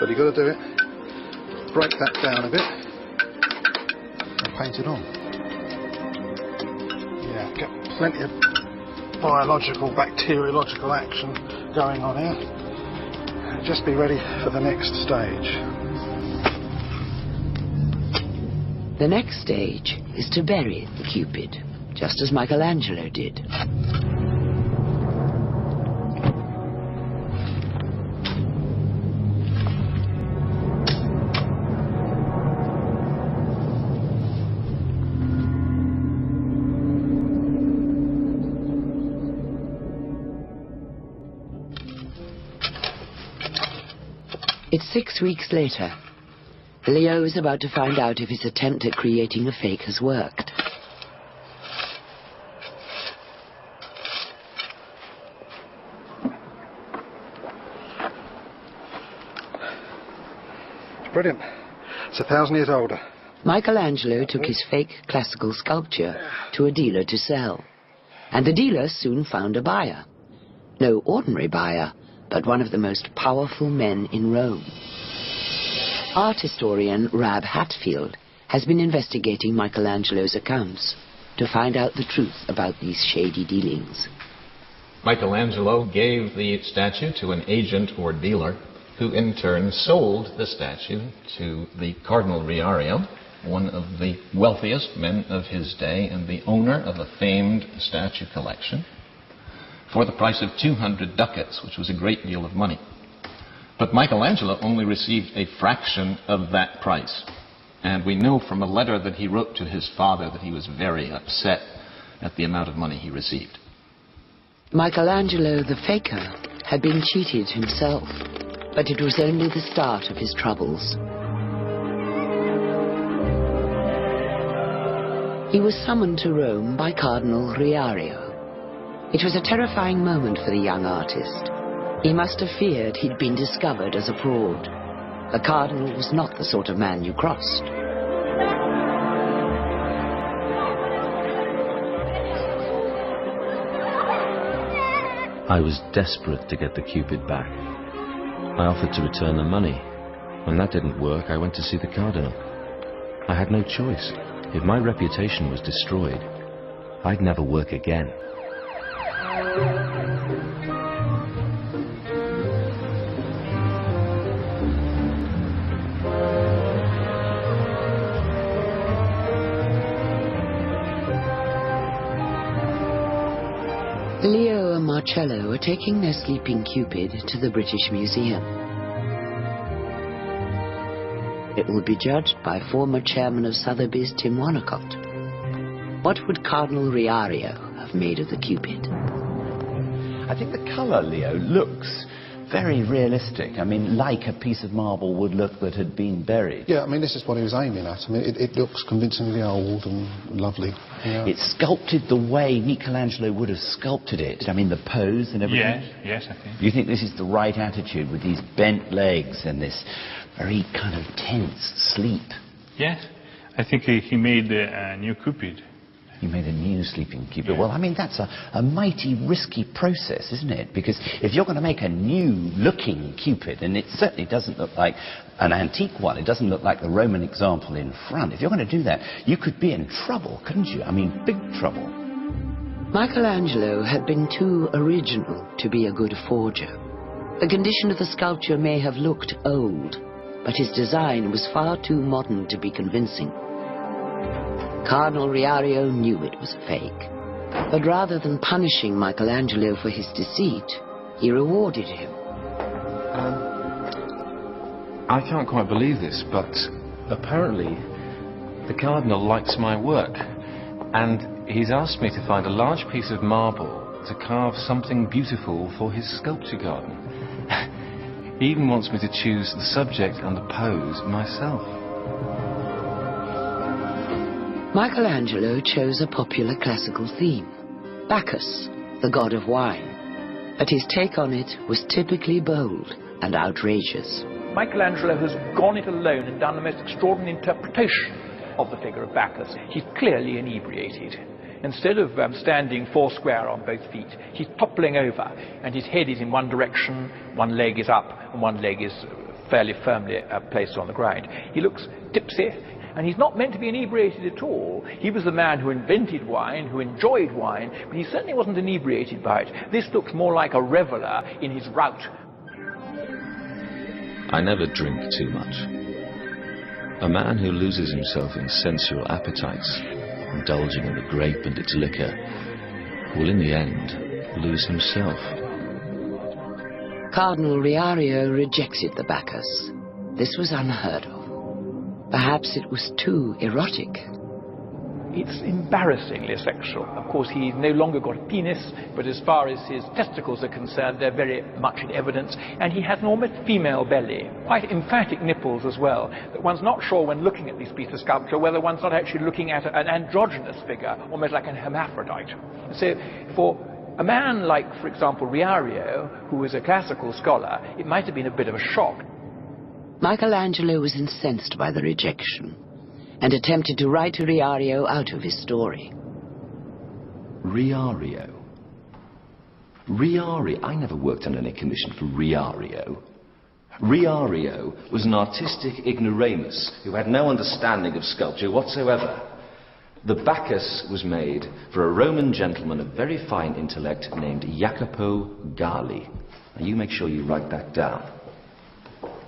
but you've got to do it. Break that down a bit and paint it on. Yeah, get plenty of biological, bacteriological action going on here. Just be ready for the next stage. The next stage is to bury the Cupid, just as Michelangelo did. It's 6 weeks later. Leo is about to find out if his attempt at creating a fake has worked. It's brilliant. It's 1,000 years older. Michelangelo took his fake classical sculpture to a dealer to sell. And the dealer soon found a buyer. No ordinary buyer, but one of the most powerful men in Rome. Art historian Rab Hatfield has been investigating Michelangelo's accounts to find out the truth about these shady dealings. Michelangelo gave the statue to an agent or dealer who in turn sold the statue to the Cardinal Riario, one of the wealthiest men of his day and the owner of a famed statue collection, for the price of 200 ducats, which was a great deal of money. But Michelangelo only received a fraction of that price. And we know from a letter that he wrote to his father that he was very upset at the amount of money he received. Michelangelo the faker had been cheated himself, but it was only the start of his troubles. He was summoned to Rome by Cardinal Riario. It was a terrifying moment for the young artist. He must have feared he'd been discovered as a fraud. The cardinal was not the sort of man you crossed. I was desperate to get the Cupid back. I offered to return the money. When that didn't work, I went to see the cardinal. I had no choice. If my reputation was destroyed, I'd never work again. Leo and Marcello are taking their sleeping Cupid to the British Museum. It will be judged by former chairman of Sotheby's, Tim Wonnacott. What would Cardinal Riario have made of the Cupid? I think the colour, Leo, looks very realistic. I mean, like a piece of marble would look that had been buried. Yeah, I mean, this is what he was aiming at. I mean, it looks convincingly old and lovely. Yeah. It's sculpted the way Michelangelo would have sculpted it. I mean, the pose and everything. Yes, I think. You think this is the right attitude with these bent legs and this very kind of tense sleep? Yes, I think he made a new Cupid. You made a new sleeping Cupid. Yeah. Well, I mean, that's a mighty risky process, isn't it? Because if you're going to make a new-looking Cupid, and it certainly doesn't look like an antique one, it doesn't look like the Roman example in front, if you're going to do that, you could be in trouble, couldn't you? I mean, big trouble. Michelangelo had been too original to be a good forger. The condition of the sculpture may have looked old, but his design was far too modern to be convincing. Cardinal Riario knew it was a fake, but rather than punishing Michelangelo for his deceit, he rewarded him. I can't quite believe this, but apparently the cardinal likes my work, and he's asked me to find a large piece of marble to carve something beautiful for his sculpture garden. He even wants me to choose the subject and the pose myself. Michelangelo chose a popular classical theme, Bacchus, the god of wine, but his take on it was typically bold and outrageous. Michelangelo has gone it alone and done the most extraordinary interpretation of the figure of Bacchus. He's clearly inebriated. Instead of standing foursquare on both feet, he's toppling over, and his head is in one direction, one leg is up, and one leg is fairly firmly placed on the ground. He looks tipsy, and he's not meant to be inebriated at all. He was the man who invented wine, who enjoyed wine, but he certainly wasn't inebriated by it. This looks more like a reveller in his rout. I never drink too much. A man who loses himself in sensual appetites, indulging in the grape and its liquor, will in the end lose himself. Cardinal Riario rejected the Bacchus. This was unheard of. Perhaps it was too erotic. It's embarrassingly sexual. Of course, he's no longer got a penis, but as far as his testicles are concerned, they're very much in evidence, and he has an almost female belly, quite emphatic nipples as well, that one's not sure when looking at this piece of sculpture whether one's not actually looking at an androgynous figure, almost like an hermaphrodite. So for a man like, for example, Riario, who was a classical scholar, it might have been a bit of a shock. Michelangelo was incensed by the rejection and attempted to write Riario out of his story. Riario? I never worked on any commission for Riario. Riario was an artistic ignoramus who had no understanding of sculpture whatsoever. The Bacchus was made for a Roman gentleman of very fine intellect named Jacopo Galli. Now you make sure you write that down.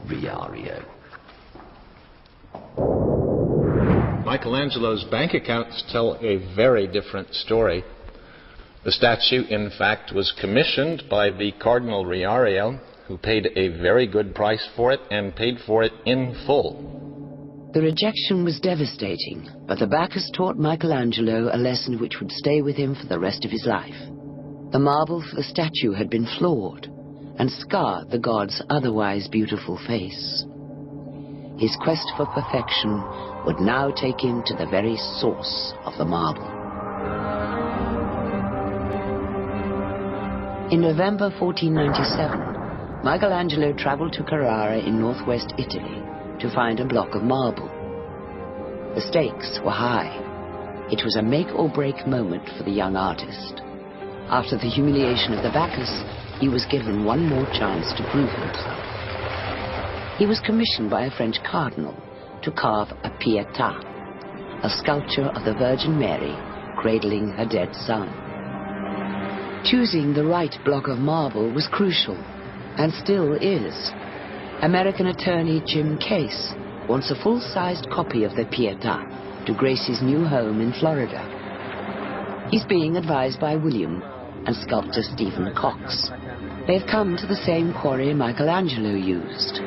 Riario. Michelangelo's bank accounts tell a very different story. The statue, in fact, was commissioned by the Cardinal Riario, who paid a very good price for it and paid for it in full. The rejection was devastating, but the Bacchus taught Michelangelo a lesson which would stay with him for the rest of his life. The marble for the statue had been flawed and scarred the god's otherwise beautiful face. His quest for perfection would now take him to the very source of the marble. In November 1497, Michelangelo traveled to Carrara in northwest Italy to find a block of marble. The stakes were high. It was a make-or-break moment for the young artist. After the humiliation of the Bacchus, he was given one more chance to prove himself. He was commissioned by a French cardinal to carve a Pietà, a sculpture of the Virgin Mary cradling her dead son. Choosing the right block of marble was crucial, and still is. American attorney Jim Case wants a full-sized copy of the Pietà to grace his new home in Florida. He's being advised by William and sculptor Stephen Cox. They've come to the same quarry Michelangelo used.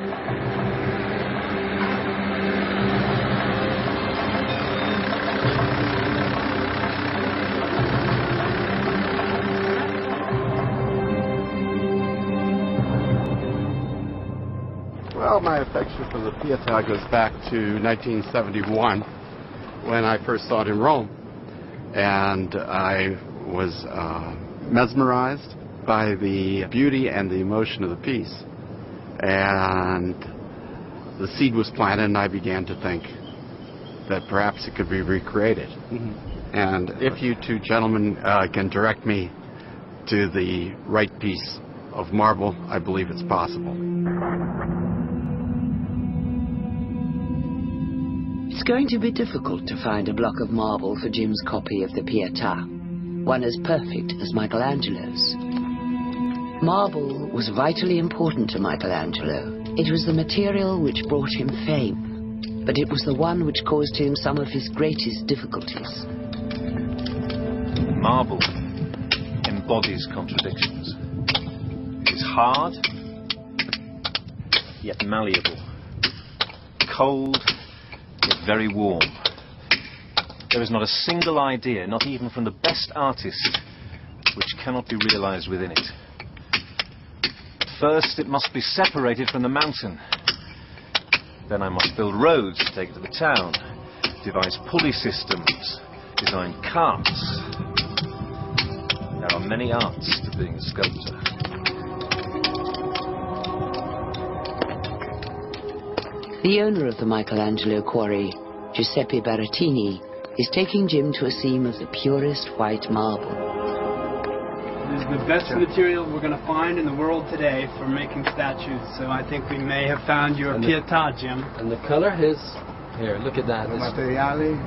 Well, my affection for the Pietà goes back to 1971 when I first saw it in Rome. And I was mesmerized by the beauty and the emotion of the piece. And the seed was planted, and I began to think that perhaps it could be recreated. And if you two gentlemen can direct me to the right piece of marble, I believe it's possible. It's going to be difficult to find a block of marble for Jim's copy of the Pietà, one as perfect as Michelangelo's. Marble was vitally important to Michelangelo. It was the material which brought him fame, but it was the one which caused him some of his greatest difficulties. Marble embodies contradictions. It is hard, yet malleable. Cold, yet very warm. There is not a single idea, not even from the best artist, which cannot be realized within it. First, it must be separated from the mountain. Then I must build roads to take it to the town, devise pulley systems, design carts. There are many arts to being a sculptor. The owner of the Michelangelo quarry, Giuseppe Barattini, is taking Jim to a seam of the purest white marble. the best material we're going to find in the world today for making statues. So I think we may have found your Pietà, Jim. And the color is, here, look at that. Materiali